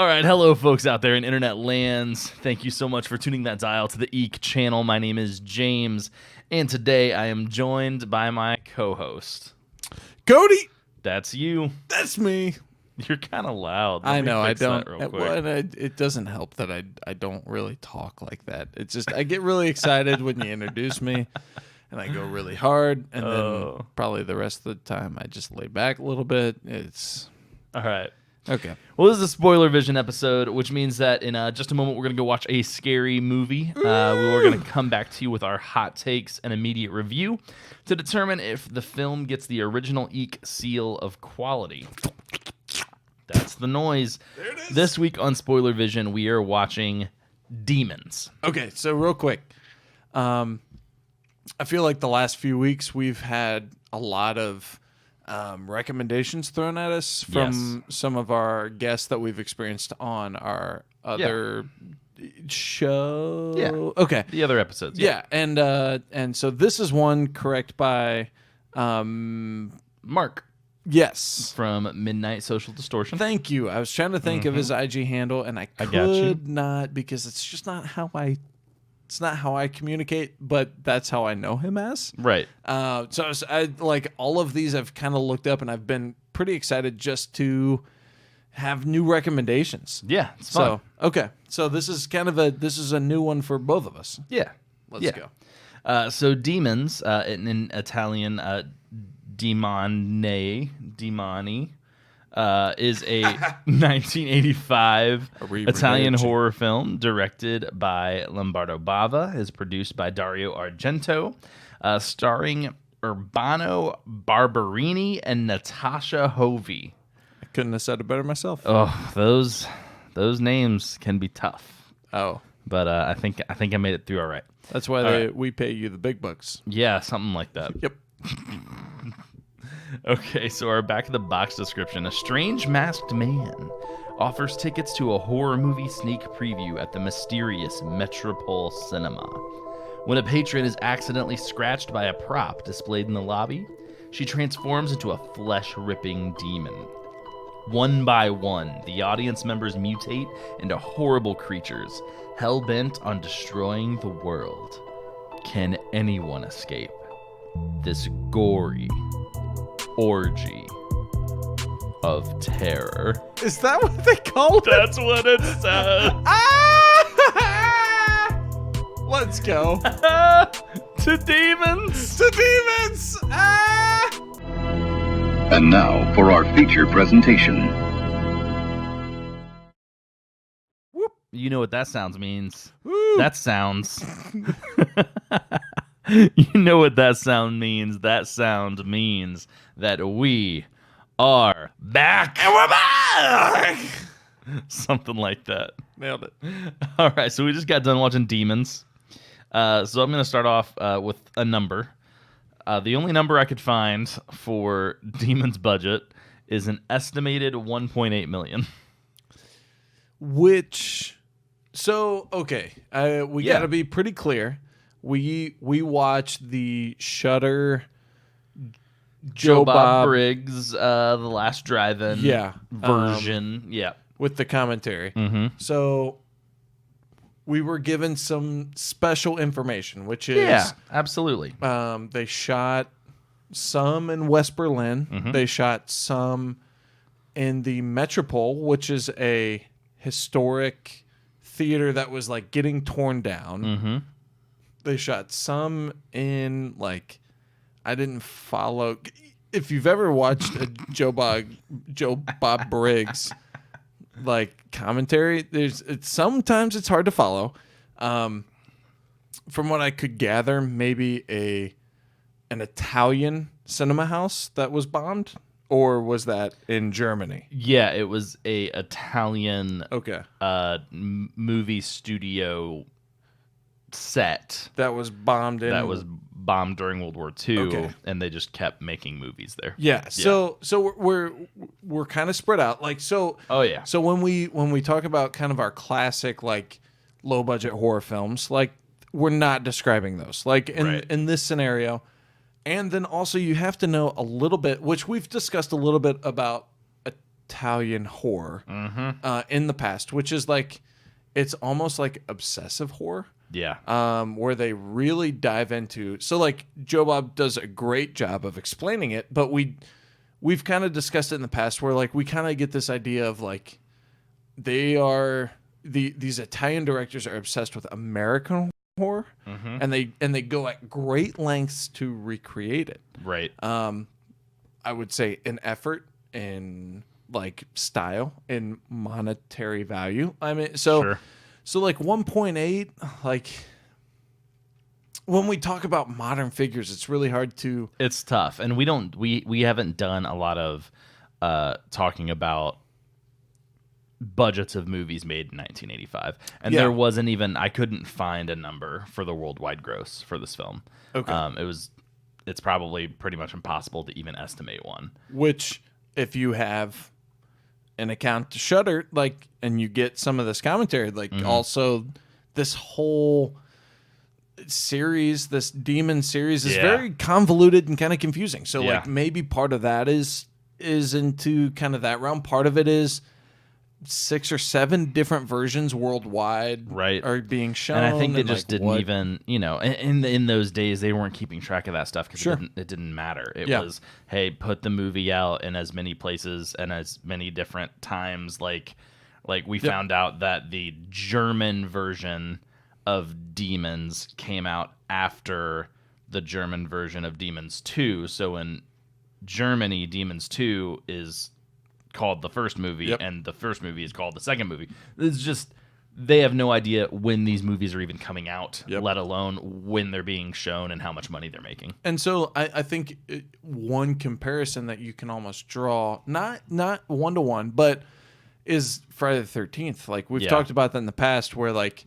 All right, hello, folks out there in internet lands. Thank you so much for tuning that dial to the Eek channel. My name is James, and today I am joined by my co-host, Cody. That's you. That's me. You're kind of loud. I know. I don't. That real quick. It doesn't help that I don't really talk like that. It's just I get really excited when you introduce me, and I go really hard, and then probably the rest of the time I just lay back a little bit. It's all right. Okay. Well, this is a SpoilerVision episode, which means that in just a moment we're going to go watch a scary movie. We're going to come back to you with our hot takes and immediate review to determine if the film gets the original Eek Seal of Quality. That's the noise. There it is. This week on SpoilerVision, we are watching Demons. Okay, so real quick, I feel like the last few weeks we've had a lot of recommendations thrown at us from some of our guests that we've experienced on our other show. Yeah. Okay. The other episodes. Yeah, and so this is one correct by Mark. Yes. From Midnight Social Distortion. Thank you. I was trying to think of his IG handle, and I could not because it's just not how I communicate, but that's how I know him as. Right. So I like all of these I've kind of looked up, and I've been pretty excited just to have new recommendations. Yeah, it's fun. So okay, so this is a new one for both of us. Yeah. Let's go. So Demons, in Italian, Demoni, is a 1985 Italian horror film directed by Lombardo Bava, is produced by Dario Argento, starring Urbano Barberini and Natasha Hovey. I couldn't have said it better myself. Oh, those names can be tough. Oh, but I think I made it through all right. That's why we pay you the big bucks. Yeah, something like that. Yep. Okay, so our back of the box description. A strange masked man offers tickets to a horror movie sneak preview at the mysterious Metropole Cinema. When a patron is accidentally scratched by a prop displayed in the lobby, she transforms into a flesh-ripping demon. One by one, the audience members mutate into horrible creatures, hell-bent on destroying the world. Can anyone escape this gory orgy of terror? Is that what they call it? That's what it says. Let's go. To demons. To demons. And now for our feature presentation. Whoop. You know what that sounds means. Woo. That sounds... You know what that sound means. That sound means that we are back. And we're back! Something like that. Nailed it. All right, so we just got done watching Demons. So I'm going to start off with a number. The only number I could find for Demons' budget is an estimated $1.8 million. Okay, we got to be pretty clear. We watched the Shudder Joe Bob Briggs, The Last Drive-In version. With the commentary. Mm-hmm. So we were given some special information, which is... Yeah, absolutely. They shot some in West Berlin. Mm-hmm. They shot some in the Metropole, which is a historic theater that was like getting torn down. Mm-hmm. They shot some in I didn't follow. If you've ever watched a Joe Bob Briggs commentary, sometimes it's hard to follow. From what I could gather, maybe an Italian cinema house that was bombed, or was that in Germany? Yeah, it was a Italian movie studio set that was bombed during World War II, and they just kept making movies there. Yeah. So we're kind of spread out. So when we talk about kind of our classic low budget horror films, we're not describing those. In this scenario, And then also you have to know a little bit, which we've discussed a little bit about Italian horror in the past, which is like, it's almost like obsessive horror. Yeah. Where they really dive into. So like Joe Bob does a great job of explaining it, but we've kind of discussed it in the past where like we kind of get this idea of like these Italian directors are obsessed with American horror, and they go at great lengths to recreate it. Right. I would say an effort in like style and monetary value. I mean, so like 1.8, like when we talk about modern figures, it's really hard to. It's tough, and we haven't done a lot of talking about budgets of movies made in 1985, and there wasn't even, I couldn't find a number for the worldwide gross for this film. Okay. It's probably pretty much impossible to even estimate one. Which, if you have an account to Shudder, like, and you get some of this commentary, like, also this whole series, this demon series, is very convoluted and kind of confusing. So, like, maybe part of that is into kind of that realm. Part of it is 6 or 7 different versions worldwide are being shown. And I think they just didn't even, in those days, they weren't keeping track of that stuff because it didn't matter. It was, hey, put the movie out in as many places and as many different times. Like we found out that the German version of Demons came out after the German version of Demons 2. So in Germany, Demons 2 is called the first movie, and the first movie is called the second movie. It's just, they have no idea when these movies are even coming out, let alone when they're being shown and how much money they're making. And so I think one comparison that you can almost draw, not 1-to-1, but is Friday the 13th. Like, we've talked about that in the past, where like,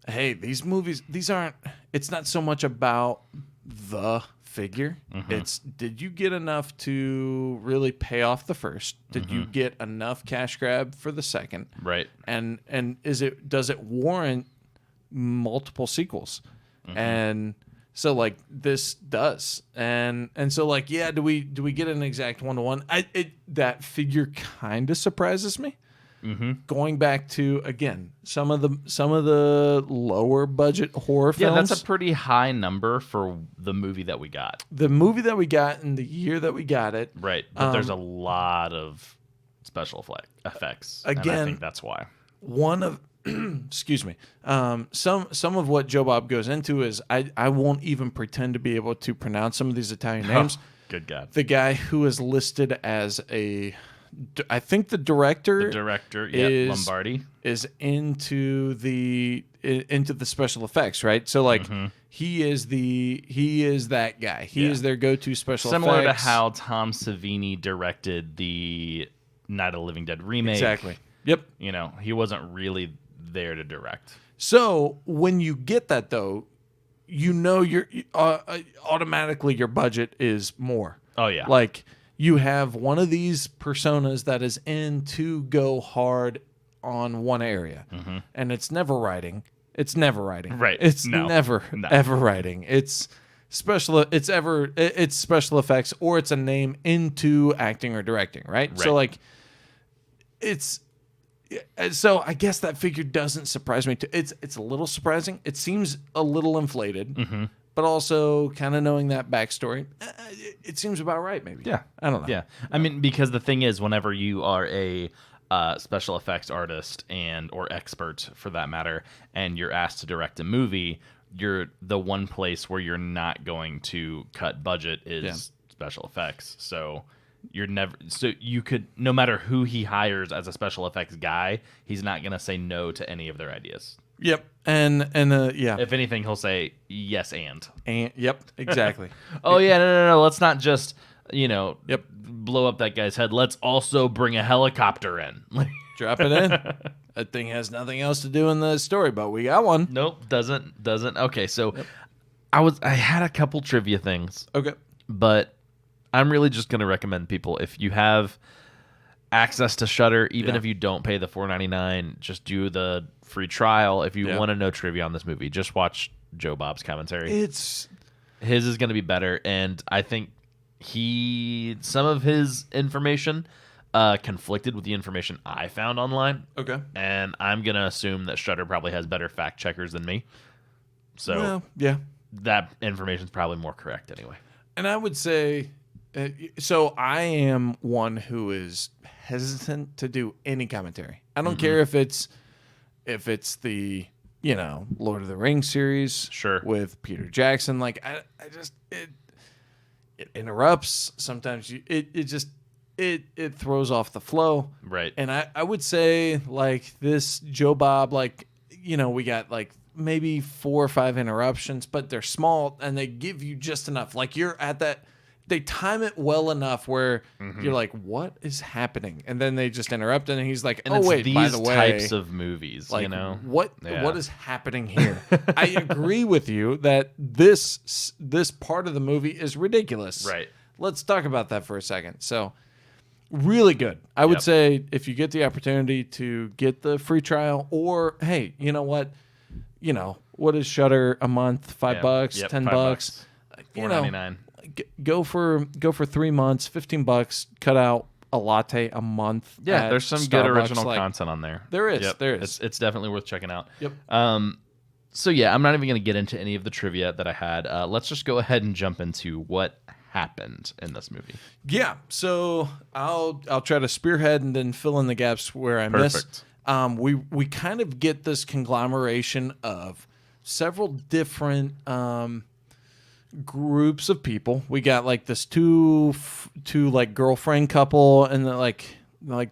hey, these movies, it's not so much about the figure. It's, did you get enough to really pay off the first? Did you get enough cash grab for the second? Right. And does it warrant multiple sequels? And so like this does. And so like, do we get an exact 1-to-1? That figure kind of surprises me. Going back to, again, some of the lower budget horror films. Yeah, that's a pretty high number for the movie that we got. The movie that we got in the year that we got it. Right, but there's a lot of special effects. Again, and I think that's why. One of, excuse me, some of what Joe Bob goes into is I won't even pretend to be able to pronounce some of these Italian names. Good God. The guy who is listed as I think the director Lombardi is into the special effects, right? So like he is that guy. He is their go-to special Similar effects. to how Tom Savini directed the Night of the Living Dead remake. Exactly. Yep. He wasn't really there to direct. So when you get that though, you're automatically your budget is more. Oh yeah. Like, you have one of these personas that is in to go hard on one area, and it's never writing. It's never writing. Right. It's never ever writing. It's special effects, or it's a name into acting or directing. Right. So like, so I guess that figure doesn't surprise me. It's a little surprising. It seems a little inflated. But also, kind of knowing that backstory, it seems about right, maybe. Yeah. I don't know. Yeah. I mean, because the thing is, whenever you are a special effects artist or expert, for that matter, and you're asked to direct a movie, you're the one place where you're not going to cut budget is special effects. So you could, no matter who he hires as a special effects guy, he's not going to say no to any of their ideas. Yep. And If anything, he'll say yes and. Yep, exactly. Oh yeah, no. Let's not just blow up that guy's head. Let's also bring a helicopter in. Drop it in. That thing has nothing else to do in the story, but we got one. Nope, doesn't. Okay, so I had a couple trivia things. Okay. But I'm really just gonna recommend people, if you have access to Shudder, even if you don't pay the $4.99, just do the free trial. If you want to know trivia on this movie, just watch Joe Bob's commentary. His is going to be better, and I think some of his information conflicted with the information I found online. Okay. And I'm going to assume that Shudder probably has better fact checkers than me. So Well, yeah. that information is probably more correct anyway. And I would say, so I am one who is hesitant to do any commentary. I don't care if it's the Lord of the Rings series, Sure, with Peter Jackson. Like I just it interrupts sometimes. It throws off the flow. right. And I would say like this Joe Bob, like we got like maybe 4 or 5 interruptions, but they're small and they give you just enough. Like you're at that, they time it well enough where you're like, what is happening? And then they just interrupt and he's like, And oh it's wait, these by the way, types of movies, like Yeah. what is happening here? I agree with you that this part of the movie is ridiculous. Right. Let's talk about that for a second. So really good. I would Yep. say if you get the opportunity to get the free trial, or hey, you know what? What is Shudder a month? $5, Yep, $10. $5. You know, $4.99. go for 3 months, $15. Cut out a latte a month. Yeah, at there's some good Starbucks. original Like, content on there. There is. Yep. There is. It's definitely worth checking out. Yep. So yeah, I'm not even going to get into any of the trivia that I had. Let's just go ahead and jump into what happened in this movie. Yeah. So I'll try to spearhead and then fill in the gaps where I miss. Perfect. We kind of get this conglomeration of several different groups of people. We got like this two like girlfriend couple, and like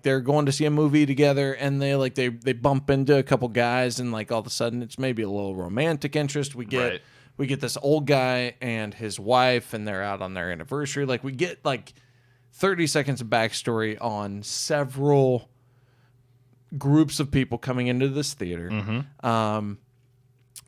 they're going to see a movie together, and they bump into a couple guys, and like all of a sudden it's maybe a little romantic interest. We get Right. we get this old guy and his wife, and they're out on their anniversary. Like we get like 30 seconds of backstory on several groups of people coming into this theater.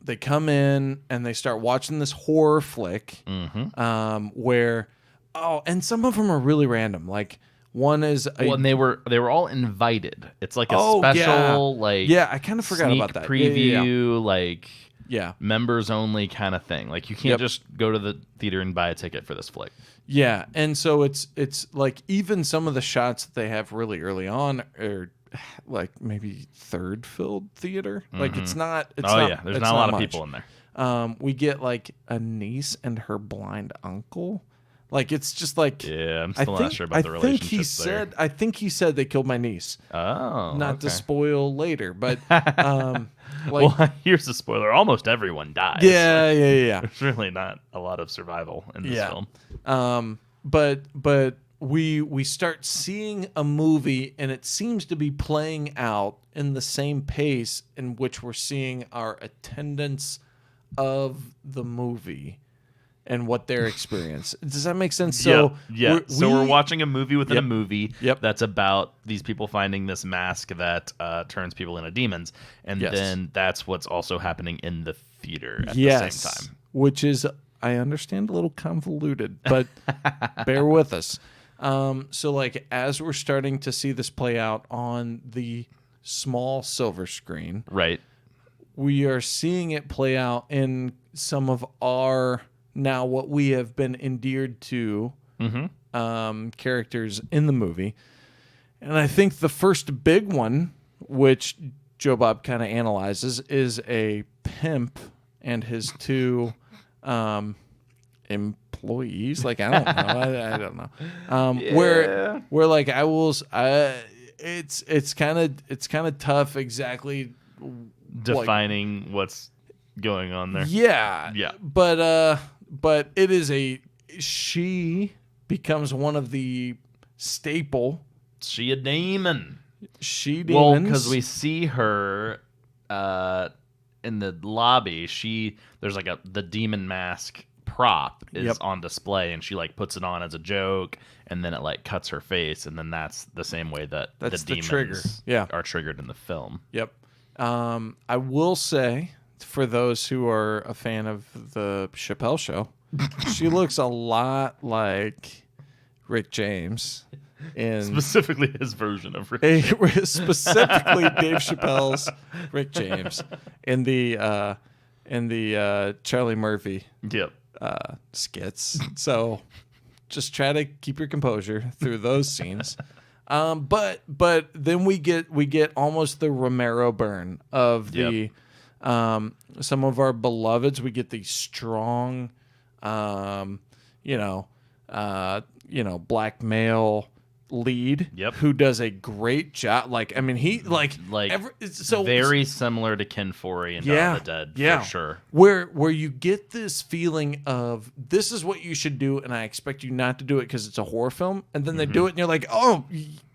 They come in and they start watching this horror flick, where and some of them are really random. Like one is And they were all invited. It's like a yeah. special like I kind of forgot sneak about that preview, like yeah. members only kind of thing. Like you can't just go to the theater and buy a ticket for this flick. Yeah, and so it's like even some of the shots that they have really early on are like maybe third filled theater. Like it's not. It's not, Yeah, there's it's not a lot of much. people in there. We get like a niece and her blind uncle. Like it's just like Yeah, I'm still not sure about the relationship there. I think he said they killed my niece. Oh, Not to okay. spoil later, but like Well, here's the spoiler: almost everyone dies. yeah. There's really not a lot of survival in this film. But we start seeing a movie, and it seems to be playing out in the same pace in which we're seeing our attendance of the movie and what their experience. Does that make sense? So yeah. We're watching a movie within Yep. a movie Yep. that's about these people finding this mask that turns people into demons, and Yes. then that's what's also happening in the theater at the same time. Which is, I understand, a little convoluted, but bear with us. So like as we're starting to see this play out on the small silver screen, Right. we are seeing it play out in some of our now what we have been endeared to characters in the movie. And I think the first big one, which Joe Bob kind of analyzes, is a pimp and his 2 employees. Like I don't know, I don't know. Where like it's kind of tough exactly Defining what's going on there. Yeah. But it is she becomes one of the staple She a demon. she Well, demons. because we see her in the lobby. There's like the demon mask prop is on display, and she like puts it on as a joke, and then it like cuts her face, and then that's the same way that That's the the demons trigger. are triggered in the film. Yep. I will say, for those who are a fan of the Chappelle Show, she looks a lot like Rick James in Specifically his version of Rick. specifically Dave Chappelle's Rick James in the Charlie Murphy Yep. skits. So just try to keep your composure through those scenes. But then we get almost the Romero burn of the some of our beloveds. We get the strong, black male lead who does a great job. Like, I mean, he very similar to Ken Foree and Dawn of the Dead for sure. Where you get this feeling of this is what you should do, and I expect you not to do it because it's a horror film, and then they do it, and you're like, oh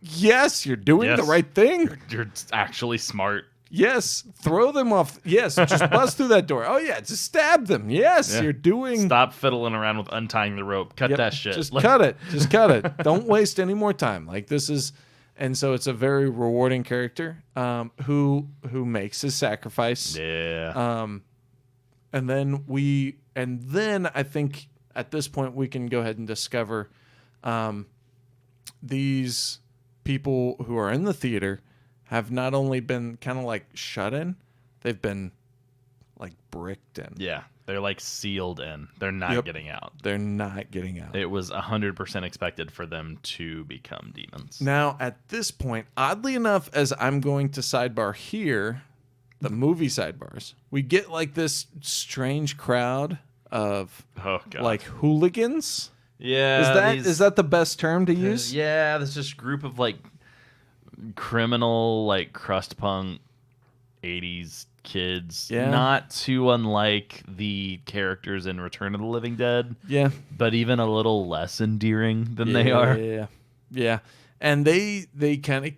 yes, you're doing the right thing. You're actually smart. Yes, throw them off. Yes, just bust through that door. Oh yeah, just stab them. Yes, you're doing. Stop fiddling around with untying the rope. Cut that shit. Just cut it. Just cut it. Don't waste any more time. Like this is, and so it's a very rewarding character who makes his sacrifice. Yeah. And then I think at this point we can go ahead and discover these people who are in the theater have not only been kind of like shut in, they've been like bricked in. Yeah, they're like sealed in. They're not getting out. They're not getting out. It was 100% expected for them to become demons. Now, at this point, oddly enough, as I'm going to sidebar here, the movie sidebars, we get like this strange crowd of like hooligans. Yeah. Is that the best term to use? Yeah, there's this group of like criminal, like crust punk 80s kids, not too unlike the characters in Return of the Living Dead, but even a little less endearing than they are. Yeah. And they kind of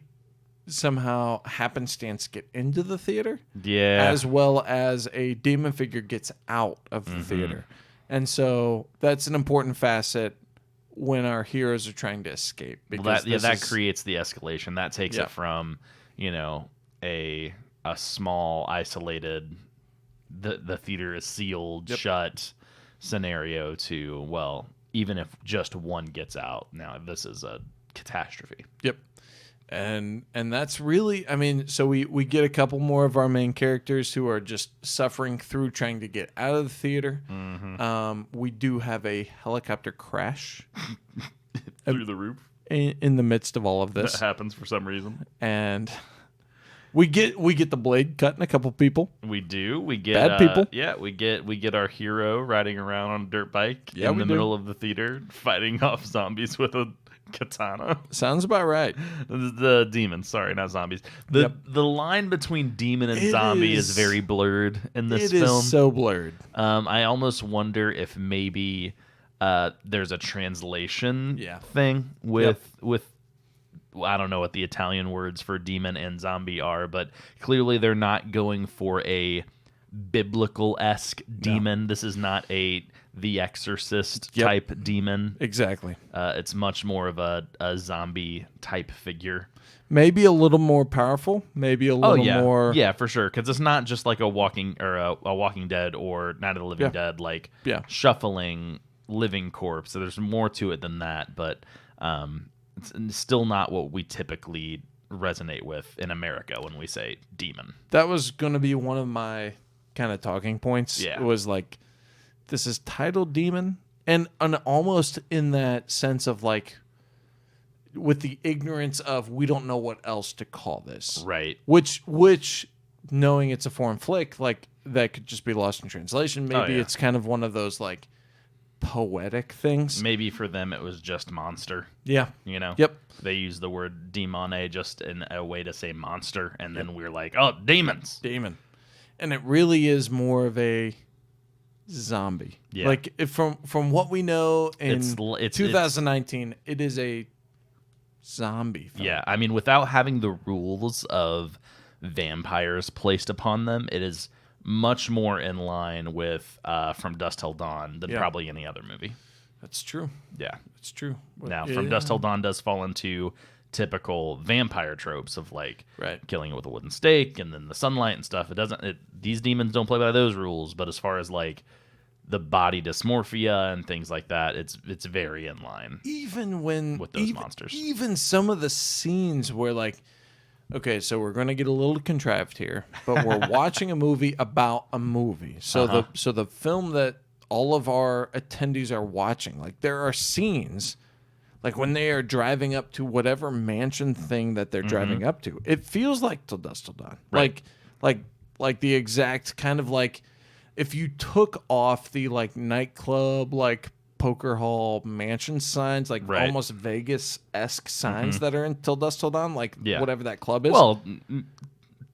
somehow happenstance get into the theater, as well as a demon figure gets out of the theater, and so that's an important facet when our heroes are trying to escape. Because that creates the escalation. That takes it from, a small, isolated, the theater is sealed, shut scenario to, well, even if just one gets out, now this is a catastrophe. Yep. And that's really, I mean, so we get a couple more of our main characters who are just suffering through trying to get out of the theater. We do have a helicopter crash through the roof in the midst of all of this. That happens for some reason. And we get the blade cutting a couple people. We do. We get bad people. Yeah, we get our hero riding around on a dirt bike in the middle of the theater, fighting off zombies with a katana. Sounds about right. The demons, sorry, not zombies. The line between demon and zombie is very blurred in this film. It is so blurred. I almost wonder if maybe there's a translation thing with I don't know what the Italian words for demon and zombie are, but clearly they're not going for a biblical-esque demon. This is not a The Exorcist type demon. Exactly. It's much more of a zombie type figure. Maybe a little more powerful. Maybe a little more. Yeah, for sure. Because it's not just like a Walking Dead or Night of the Living Dead, like shuffling living corpse. So there's more to it than that, but it's still not what we typically resonate with in America when we say demon. That was going to be one of my kind of talking points. It was like, this is titled demon, and almost in that sense of like, with the ignorance of we don't know what else to call this, right? Which knowing it's a foreign flick, like that could just be lost in translation. Maybe it's kind of one of those like poetic things. Maybe for them it was just monster. Yeah. Yep. They use the word demone just in a way to say monster, and then we're like, oh, demons. Demon. And it really is more of a zombie. Yeah. Like from what we know in 2019, it is a zombie film. Yeah. I mean, without having the rules of vampires placed upon them, it is much more in line with From Dusk Till Dawn than probably any other movie. That's true. Yeah. It's true. Now, From Dusk Till Dawn does fall into typical vampire tropes of like killing it with a wooden stake and then the sunlight and stuff. These demons don't play by those rules, but as far as like the body dysmorphia and things like that, it's very in line. Even with those monsters. Even some of the scenes where like, okay, so we're going to get a little contrived here, but we're watching a movie about a movie. So the film that all of our attendees are watching, like there are scenes, like when they are driving up to whatever mansion thing that they're driving up to, it feels like Till Dusk Till Dawn. Right. Like the exact kind of like if you took off the like nightclub, like poker hall mansion signs, like almost Vegas-esque signs that are in Till Dusk Till Dawn, like whatever that club is. Well,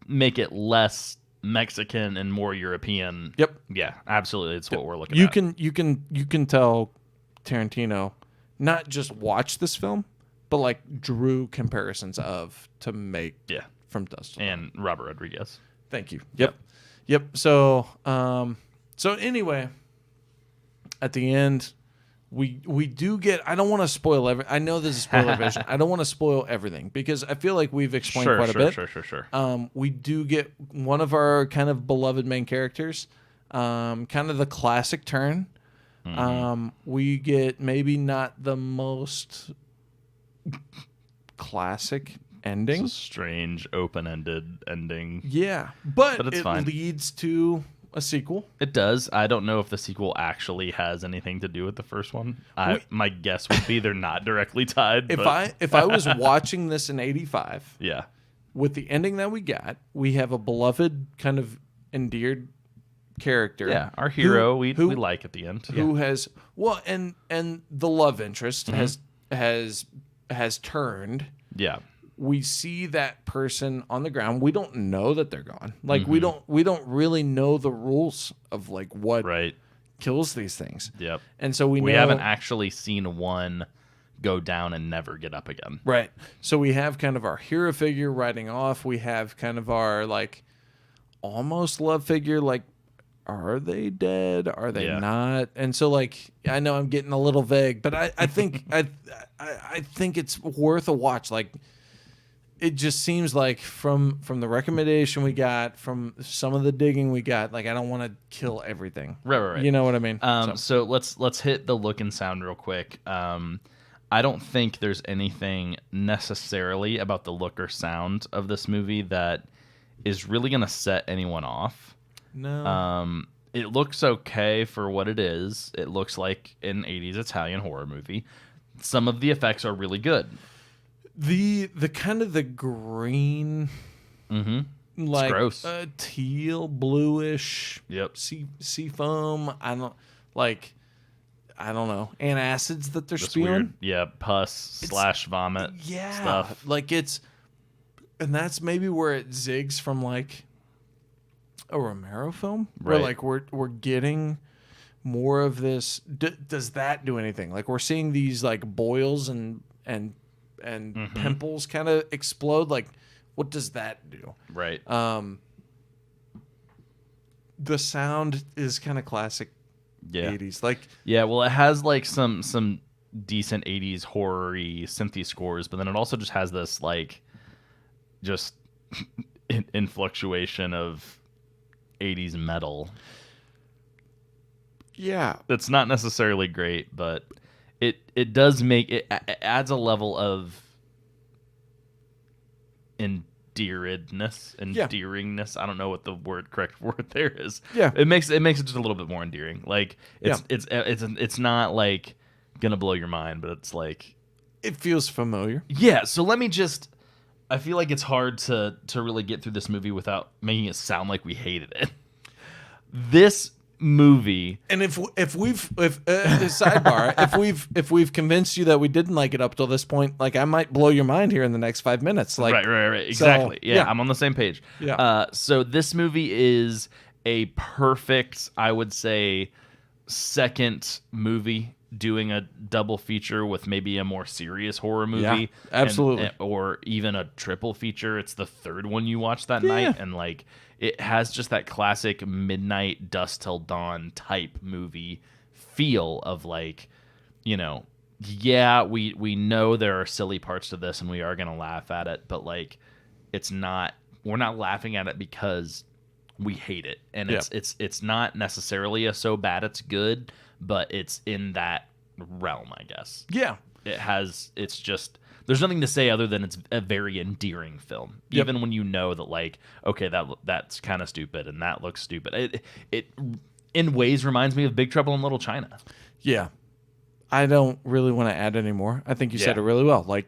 make it less Mexican and more European. Yep. Yeah, absolutely. It's what we're looking at. You can tell Tarantino not just watched this film, but like drew comparisons to make From Dusk Till Dawn. And Robert Rodriguez. Thank you. Yep. So anyway, at the end, we do get. I don't want to spoil every. I know this is SpoilerVision. I don't want to spoil everything because I feel like we've explained quite a bit. Sure. We do get one of our kind of beloved main characters, kind of the classic turn. We get maybe not the most classic ending. It's a strange, open-ended ending. Yeah, but it's it fine. leads to a sequel. It does. I don't know if the sequel actually has anything to do with the first one. My guess would be they're not directly tied. If I was watching this in '85, with the ending that we got, we have a beloved kind of endeared character. Yeah, our hero we like at the end. Who has and the love interest has turned. Yeah. We see that person on the ground. We don't know that they're gone. Like we don't really know the rules of like what kills these things. Yep. And so we haven't actually seen one go down and never get up again. Right. So we have kind of our hero figure riding off. We have kind of our like almost love figure. Like, are they dead? Are they not? And so like I know I'm getting a little vague, but I think I think it's worth a watch. Like. It just seems like from the recommendation we got, from some of the digging we got, like I don't want to kill everything. Right. You know what I mean? So let's hit the look and sound real quick. I don't think there's anything necessarily about the look or sound of this movie that is really going to set anyone off. No. It looks okay for what it is. It looks like an 80s Italian horror movie. Some of the effects are really good. The kind of the green, like gross. Teal, bluish, sea foam. I don't know, antacids that they're spewing. Weird, pus / vomit. Stuff. Like and that's maybe where it zigs from like a Romero film, where like we're getting more of this. Does that do anything? Like we're seeing these like boils and pimples kind of explode. Like, what does that do? Right. The sound is kind of classic 80s. Like, well, it has like some decent 80s horror-y synthy scores, but then it also just has this like just in fluctuation of 80s metal. Yeah. It's not necessarily great, but it does make it adds a level of endearingness. I don't know what the correct word there is. Yeah, it makes it just a little bit more endearing. Like it's not like gonna blow your mind, but it's like it feels familiar. Yeah. So let me just. I feel like it's hard to really get through this movie without making it sound like we hated it. This movie, and if sidebar, if we've convinced you that we didn't like it up till this point, like I might blow your mind here in the next 5 minutes. Like right, exactly. So, I'm on the same page. Yeah. So this movie is a perfect, I would say, second movie doing a double feature with maybe a more serious horror movie. Yeah, absolutely. Or even a triple feature. It's the third one you watch that night, and like it has just that classic midnight dusk till dawn type movie feel of like, we know there are silly parts to this and we are going to laugh at it, but like we're not laughing at it because we hate it. And it's not necessarily a so bad it's good, but it's in that realm, I guess. Yeah. It's just, there's nothing to say other than it's a very endearing film. Yep. Even when you know that, like, okay, that's kind of stupid and that looks stupid. It in ways reminds me of Big Trouble in Little China. Yeah. I don't really want to add any more. I think you said it really well. Like,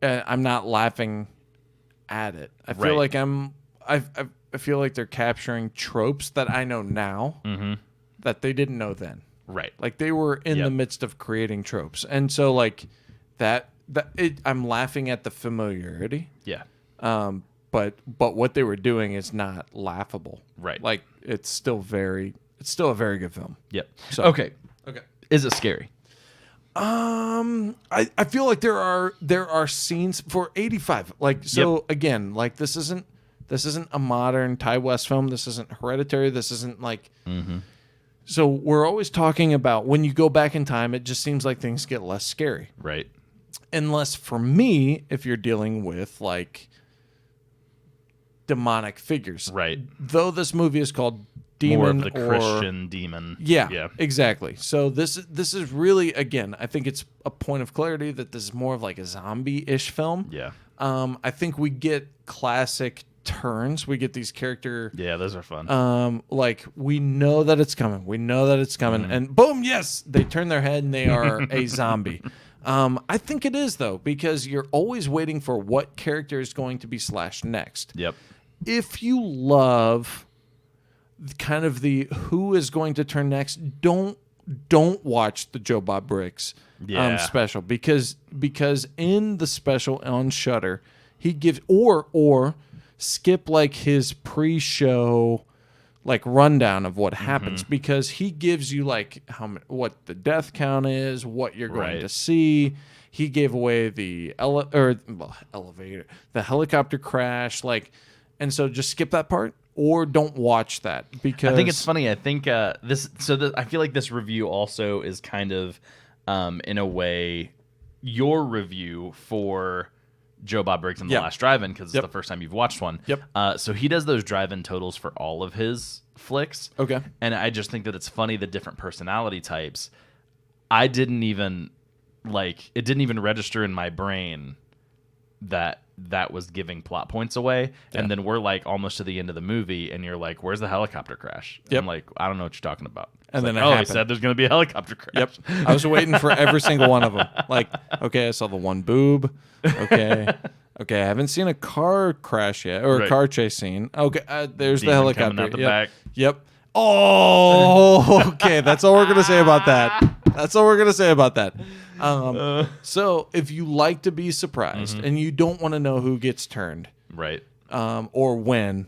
I'm not laughing at it. I feel like I feel like they're capturing tropes that I know now that they didn't know then. Right. Like they were in the midst of creating tropes, and so like I'm laughing at the familiarity. Yeah. But what they were doing is not laughable. Right. Like it's still a very good film. Yep. So, Okay. Okay. Is it scary? I feel like there are scenes for 85. Like so again, like this isn't a modern Ty West film. This isn't Hereditary. This isn't like. So we're always talking about when you go back in time, it just seems like things get less scary. Right. Unless for me, if you're dealing with like demonic figures. Right. Though this movie is called Demon More of the Christian demon. Yeah, exactly. So this is really, again, I think it's a point of clarity that this is more of like a zombie-ish film. Yeah. I think we get classic turns. We get these character. Yeah, those are fun. Like we know that it's coming. We know that it's coming, and boom, yes, they turn their head and they are a zombie. I think it is though, because you're always waiting for what character is going to be slashed next. Yep. If you love kind of the who is going to turn next, don't watch the Joe Bob Briggs special because in the special on Shudder he gives or skip like his pre-show like rundown of what happens because he gives you like what the death count is, what you're going to see. He gave away the elevator, the helicopter crash, like, and so just skip that part. Or don't watch that because I think it's funny. I think I feel like this review also is kind of, in a way, your review for Joe Bob Briggs and The Last Drive-In because it's the first time you've watched one. Yep. So he does those drive-in totals for all of his flicks. Okay. And I just think that it's funny the different personality types. I didn't even it didn't even register in my brain that was giving plot points away, and then we're like almost to the end of the movie, and you're like, "Where's the helicopter crash?" Yep. I'm like, "I don't know what you're talking about." And then he said there's going to be a helicopter crash. Yep. I was waiting for every single one of them. Like, okay, I saw the one boob. Okay, I haven't seen a car crash yet or a car chase scene. Okay, there's Demon the helicopter. coming out the back. Yep. Oh, okay. That's all we're gonna say about that. So if you like to be surprised and you don't want to know who gets turned, Right. Or when,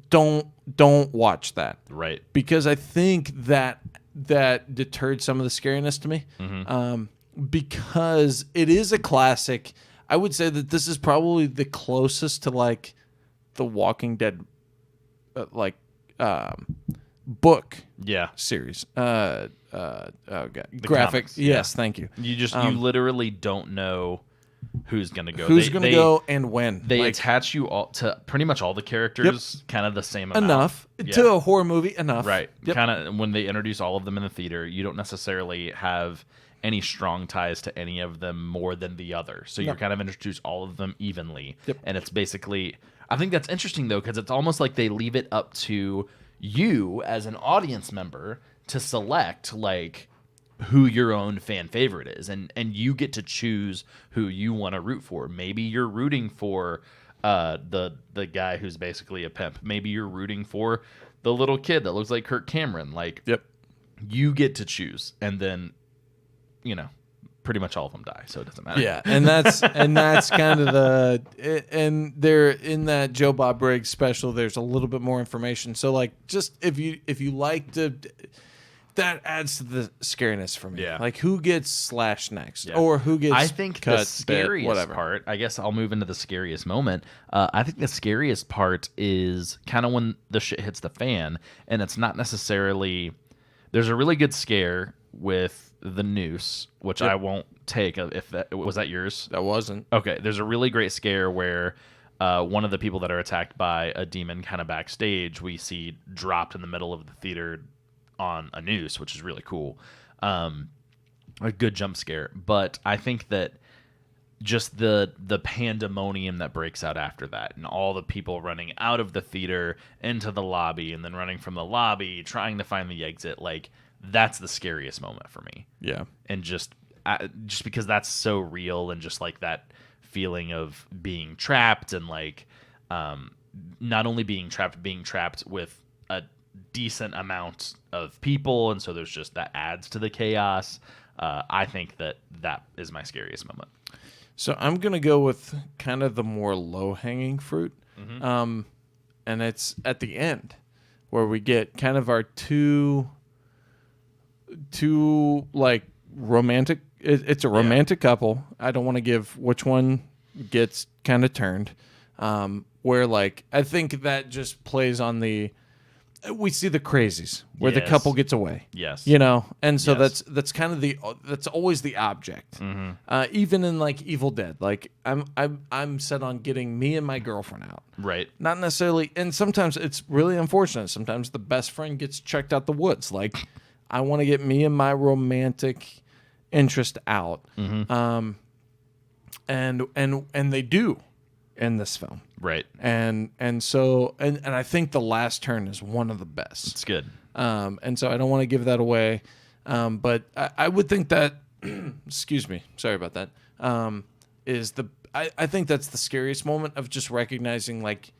don't watch that. Right. Because I think that deterred some of the scariness to me. Because it is a classic. I would say that this is probably the closest to like the Walking Dead, book series. Oh god, graphic. Comics, yes, thank you. You literally don't know who's gonna go. Who's gonna go and when? They attach you all to pretty much all the characters, kind of the same amount. Enough to a horror movie. Enough, right? Yep. Kind of when they introduce all of them in the theater, you don't necessarily have any strong ties to any of them more than the other. So you're kind of introduced all of them evenly, and it's basically. I think that's interesting though, because it's almost like they leave it up to you as an audience member to select like who your own fan favorite is, and you get to choose who you want to root for. Maybe you're rooting for the guy who's basically a pimp. Maybe you're rooting for the little kid that looks like Kirk Cameron. Like, you get to choose, and then pretty much all of them die, so it doesn't matter. Yeah, and that's kind of and there in that Joe Bob Briggs special, there's a little bit more information. So like, just if you like to, that adds to the scariness for me. Yeah. Like who gets slashed next, or who gets I think cut, the scariest part. I guess I'll move into the scariest moment. I think the scariest part is kind of when the shit hits the fan, and it's not necessarily. There's a really good scare with the noose, which I won't take. If that was that yours? That wasn't. Okay, there's a really great scare where one of the people that are attacked by a demon kind of backstage we see dropped in the middle of the theater on a noose, which is really cool. A good jump scare. But I think that just the pandemonium that breaks out after that, and all the people running out of the theater into the lobby, and then running from the lobby trying to find the exit, like that's the scariest moment for me. Yeah. And just because that's so real, and just like that feeling of being trapped, and like not only being trapped with a decent amount of people, and so there's just that adds to the chaos. I think that is my scariest moment. So I'm gonna go with kind of the more low-hanging fruit, and it's at the end where we get kind of our two like romantic. It's a romantic couple. I don't want to give which one gets kind of turned. Where like I think that just plays on we see the crazies where the couple gets away. Yes. And so that's kind of that's always the object. Even in like Evil Dead, like I'm set on getting me and my girlfriend out. Right. Not necessarily, and sometimes it's really unfortunate. Sometimes the best friend gets checked out the woods. Like I want to get me and my romantic interest out. And they do in this film. Right. And so I think the last turn is one of the best. It's good. And so I don't want to give that away. But I would think that excuse me, sorry about that. I think that's the scariest moment of just recognizing like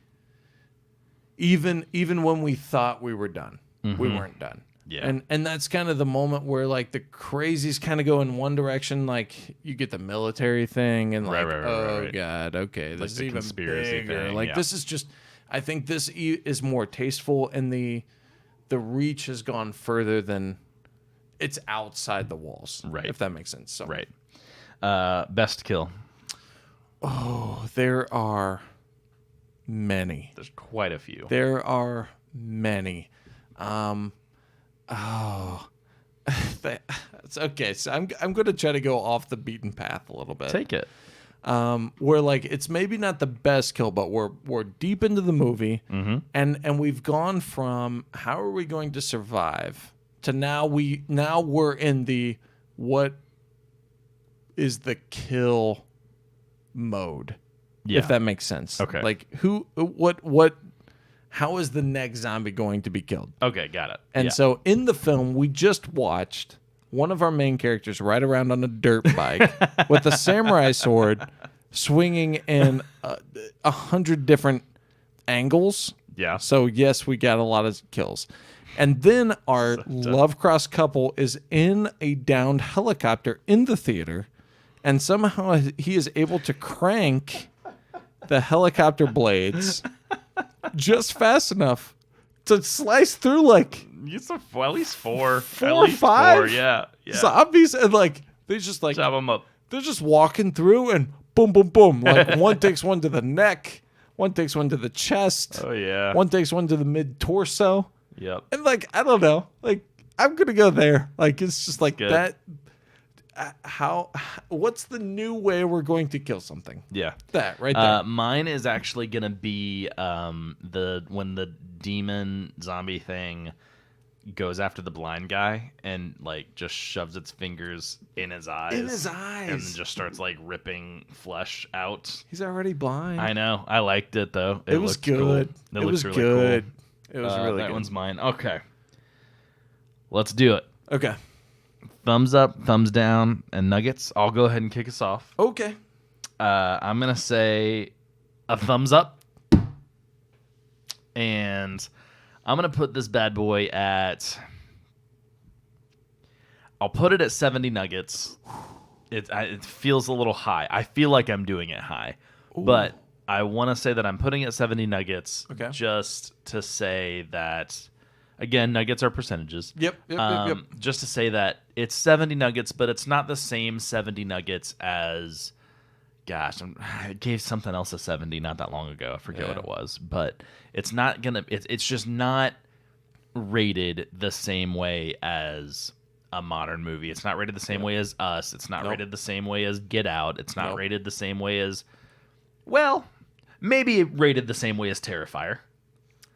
even when we thought we were done, we weren't done. Yeah. And that's kind of the moment where like the crazies kind of go in one direction, like you get the military thing and like, right. God, okay, this is even conspiracy bigger. Thing, like this is just, I think this is more tasteful, and the reach has gone further than it's outside the walls. Right. If that makes sense. So. Right. Best kill. Oh, there are many. There's quite a few. There are many. Oh, it's okay. So I'm going to try to go off the beaten path a little bit. Take it. Where like it's maybe not the best kill, but we're deep into the movie, and we've gone from how are we going to survive to now we're in the what is the kill mode. Yeah. If that makes sense. Okay. Like how is the next zombie going to be killed? Okay, got it. And so in the film, we just watched one of our main characters ride around on a dirt bike with a samurai sword swinging in 100 different angles. Yeah. So, yes, we got a lot of kills. And then our love-crossed couple is in a downed helicopter in the theater, and somehow he is able to crank the helicopter blades just fast enough to slice through like at least four or five. Four, yeah. Zombies, and like they just like chop them up. They're just walking through and boom, boom, boom. Like one takes one to the neck, one takes one to the chest. Oh yeah. One takes one to the mid torso. Yep. And like I don't know, like I'm gonna go there. Like it's just like good. that. What's the new way we're going to kill something? Yeah. That right there. Mine is actually gonna be when the demon zombie thing goes after the blind guy and like just shoves its fingers in his eyes. And then just starts like ripping flesh out. He's already blind. I know. I liked it though. It was good. Cool. It was really good. Cool. It was really that good. one's mine. Okay. Let's do it. Okay. Thumbs up, thumbs down, and nuggets. I'll go ahead and kick us off. Okay. I'm going to say a thumbs up. And I'm going to put this bad boy I'll put it at 70 nuggets. It feels a little high. I feel like I'm doing it high. Ooh. But I want to say that I'm putting it at 70 nuggets just to say that, again, nuggets are percentages. Yep. Just to say that it's 70 nuggets, but it's not the same 70 nuggets as, gosh, I gave something else a 70 not that long ago. I forget what it was. But it's not going to, it's just not rated the same way as a modern movie. It's not rated the same way as Us. It's not rated the same way as Get Out. It's not rated the same way as, well, maybe rated the same way as Terrifier.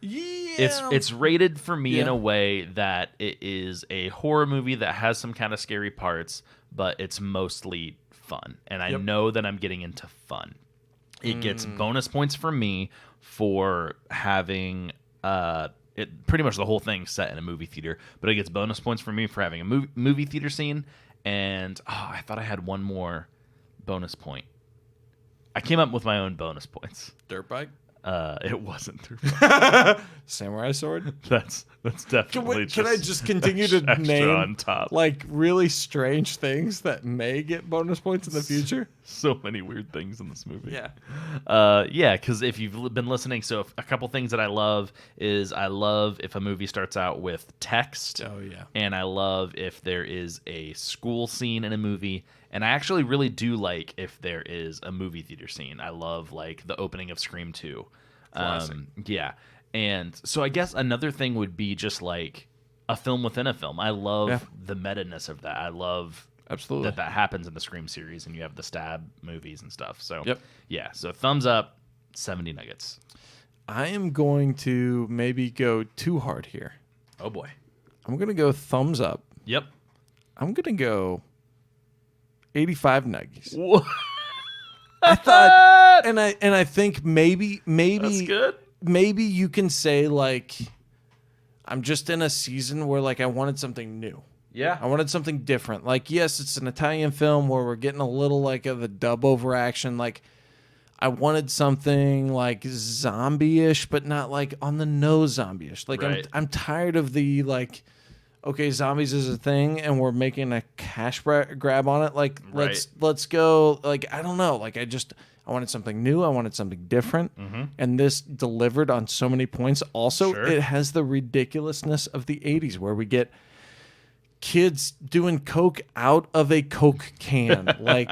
Yeah. It's rated for me in a way that it is a horror movie that has some kind of scary parts, but it's mostly fun. And I know that I'm getting into fun. It gets bonus points from me for having it pretty much the whole thing's set in a movie theater, but it gets bonus points for me for having a movie theater scene. And I thought I had one more bonus point. I came up with my own bonus points. Dirt bike? It wasn't. Samurai sword? That's definitely Can I just continue to extra name on top. like really strange things that may get bonus points in the future? So many weird things in this movie. Yeah. Because if you've been listening, so a couple things that I love is I love if a movie starts out with text. Oh, yeah. And I love if there is a school scene in a movie. And I actually really do like if there is a movie theater scene. I love like the opening of Scream 2. Classic. Yeah. And so I guess another thing would be just like a film within a film. I love the meta-ness of that. I love Absolutely that happens in the Scream series, and you have the stab movies and stuff. So yep. So thumbs up, 70 nuggets. I am going to maybe go too hard here. Oh boy. I'm going to go thumbs up. Yep. I'm going to go 85 nuggies. What? I thought, and I think maybe That's good. Maybe you can say like, I'm just in a season where like I wanted something new. Yeah. I wanted something different. Like, yes, it's an Italian film where we're getting a little like of the dub over action. Like, I wanted something like zombie-ish, but not like on the nose zombie-ish. Like, Right. I'm tired of the like, okay, zombies is a thing and we're making a cash grab on it. Like, Right. let's go. Like, I don't know. Like, I wanted something new. I wanted something different. And this delivered on so many points. Also, Sure. it has the ridiculousness of the 80s where we get kids doing coke out of a Coke can. Like,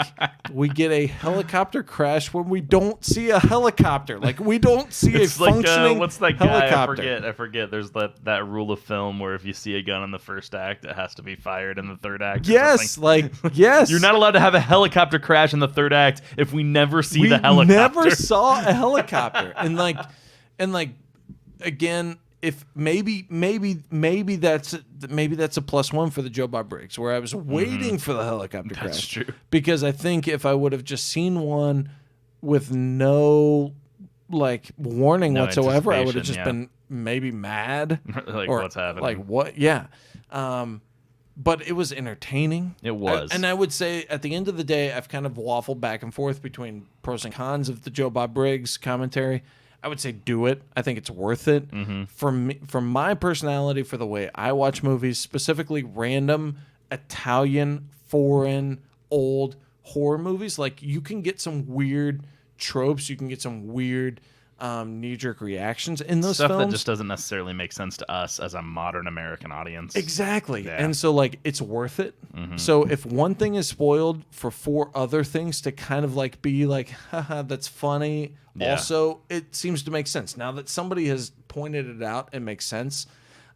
we get a helicopter crash when we don't see a helicopter. Like, we don't see It's a like functioning what's that guy? helicopter. I forget. There's that rule of film where if you see a gun in the first act, it has to be fired in the third act. Yes, like, yes. You're not allowed to have a helicopter crash in the third act if we never see the helicopter. We never saw a helicopter. And again, if maybe that's a +1 for the Joe Bob Briggs, where I was waiting for the helicopter crash. That's true. Because I think if I would have just seen one with no like warning No whatsoever, I would have anticipation, just been maybe mad. Like, or, what's happening? Like, what? Yeah. But it was entertaining. It was. And I would say at the end of the day, I've kind of waffled back and forth between pros and cons of the Joe Bob Briggs commentary. I would say do it. I think it's worth it. For me, for my personality, for the way I watch movies, specifically random Italian, foreign, old horror movies, like you can get some weird tropes. You can get some weird knee-jerk reactions in those Stuff films. that just doesn't necessarily make sense to us as a modern American audience. Exactly. Yeah. And so like it's worth it. So if one thing is spoiled for 4 other things to kind of like be like, haha, that's funny. Yeah. Also, it seems to make sense. Now that somebody has pointed it out, it makes sense.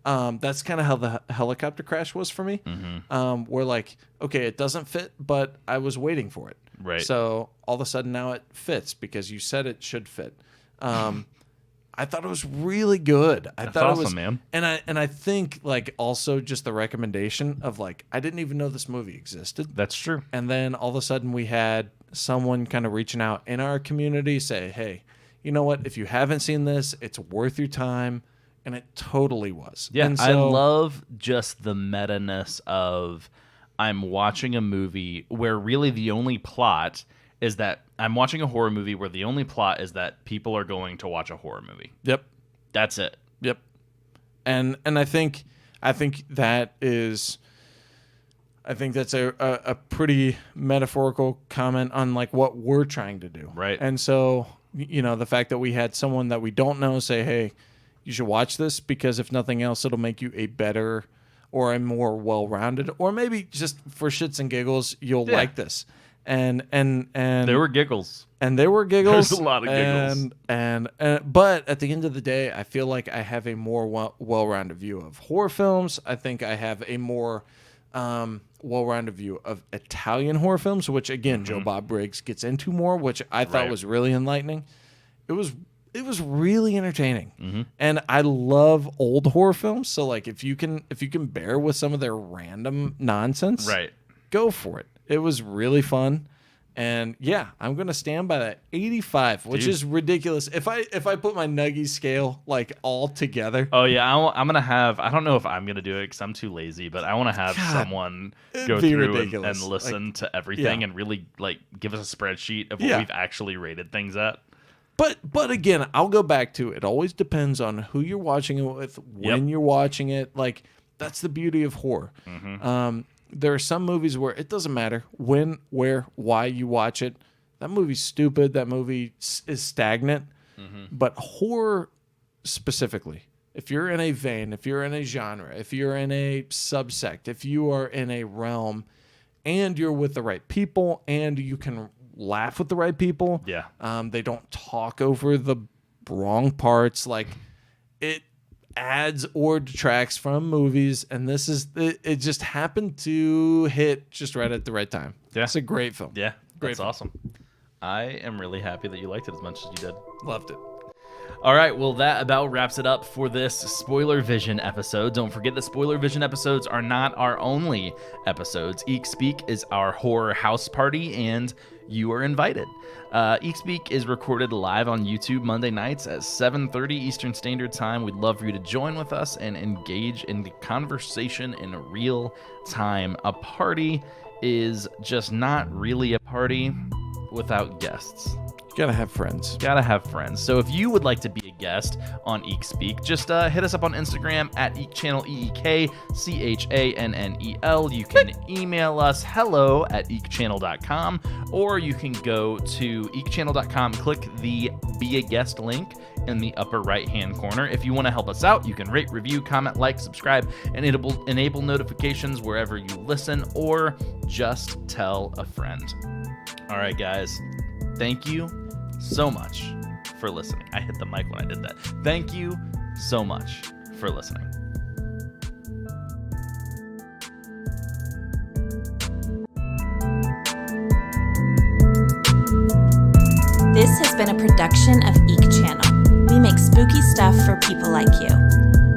That's kind of how the helicopter crash was for me. Where like, okay, it doesn't fit, but I was waiting for it. Right. So all of a sudden now it fits because you said it should fit. I thought it was really good. I thought awesome, it was, man. And I think like also just the recommendation of like I didn't even know this movie existed. That's true. And then all of a sudden we had someone kind of reaching out in our community say, "Hey, you know what? If you haven't seen this, it's worth your time." And it totally was. Yeah, and so, I love just the meta-ness of I'm watching a movie where really the only plot is that I'm watching a horror movie where the only plot is that people are going to watch a horror movie. Yep. That's it. Yep. And I think that is I think that's a pretty metaphorical comment on like what we're trying to do. Right. And so, you know, the fact that we had someone that we don't know say, "Hey, you should watch this because if nothing else, it'll make you a better or a more well-rounded, or maybe just for shits and giggles, you'll like this." And There were giggles. And there were giggles. There's a lot of giggles. And but at the end of the day, I feel like I have a more well-rounded view of horror films. I think I have a more well-rounded view of Italian horror films, which again, Joe Bob Briggs gets into more, which I thought was really enlightening. It was really entertaining. And I love old horror films. So like if you can bear with some of their random nonsense, Right. go for it. It was really fun. And yeah, I'm gonna stand by that 85, which is ridiculous. If I put my Nuggie scale like all together. Oh yeah, I'm gonna have. I don't know if I'm gonna do it because I'm too lazy, but I want to have someone go through and listen to everything and really like give us a spreadsheet of what we've actually rated things at. But again, I'll go back to it always depends on who you're watching it with, when you're watching it. Like that's the beauty of horror. There are some movies where it doesn't matter when, where, why you watch it. That movie's stupid. That movie is stagnant. But horror specifically, if you're in a vein, if you're in a genre, if you're in a subsect, if you are in a realm and you're with the right people and you can laugh with the right people, they don't talk over the wrong parts. Like it adds or detracts from movies, and this is it just happened to hit just right at the right time. It's a great film. That's awesome. I am really happy that you liked it as much as you did. Loved it. All right, well, that about wraps it up for this Spoiler Vision episode. Don't forget that Spoiler Vision episodes are not our only episodes. Eek Speak is our horror house party, and you are invited. Eek Speak is recorded live on YouTube Monday nights at 7:30 Eastern Standard Time. We'd love for you to join with us and engage in the conversation in real time. A party is just not really a party without guests. Gotta have friends. Gotta have friends. So if you would like to be a guest on Eek Speak, just hit us up on Instagram at Eek Channel, EEKCHANNEL. You can email us hello@eekchannel.com, or you can go to eekchannel.com, click the Be a Guest link in the upper right-hand corner. If you want to help us out, you can rate, review, comment, like, subscribe, and enable notifications wherever you listen, or just tell a friend. All right, guys. Thank you so much for listening. I hit the mic when I did that. Thank you so much for listening. This has been a production of Eek Channel. We make spooky stuff for people like you.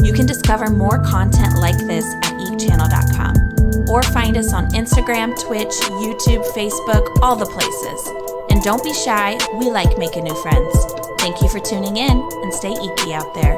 You can discover more content like this at eekchannel.com, or find us on Instagram, Twitch, YouTube, Facebook, all the places. And don't be shy, we like making new friends. Thank you for tuning in, and stay eeky out there.